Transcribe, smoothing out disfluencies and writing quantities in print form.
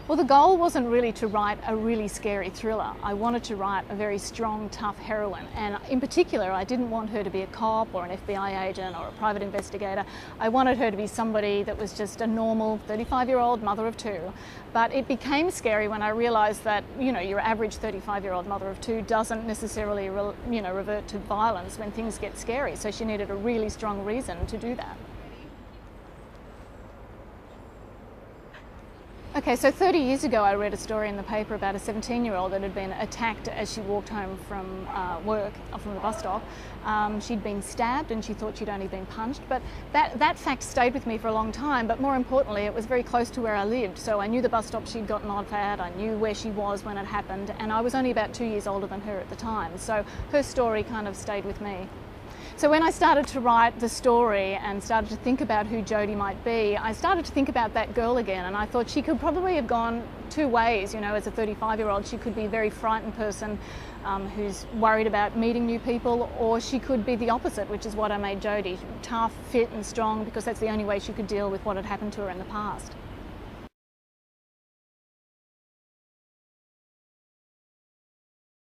Well, the goal wasn't really to write a really scary thriller. I wanted to write a very strong, tough heroine. And in particular, I didn't want her to be a cop or an FBI agent or a private investigator. I wanted her to be somebody that was just a normal 35-year-old mother of two. But it became scary when I realised that, your average 35-year-old mother of two doesn't necessarily, revert to violence when things get scary. So she needed a really strong reason to do that. Okay, so 30 years ago I read a story in the paper about a 17-year-old that had been attacked as she walked home from work, from the bus stop. She'd been stabbed and she thought she'd only been punched, but that fact stayed with me for a long time, but more importantly it was very close to where I lived, so I knew the bus stop she'd gotten off at, I knew where she was when it happened, and I was only about 2 years older than her at the time, so her story kind of stayed with me. So when I started to write the story and started to think about who Jodie might be, I started to think about that girl again, and I thought she could probably have gone two ways. As a 35-year-old, she could be a very frightened person who's worried about meeting new people, or she could be the opposite, which is what I made Jodie, tough, fit and strong, because that's the only way she could deal with what had happened to her in the past.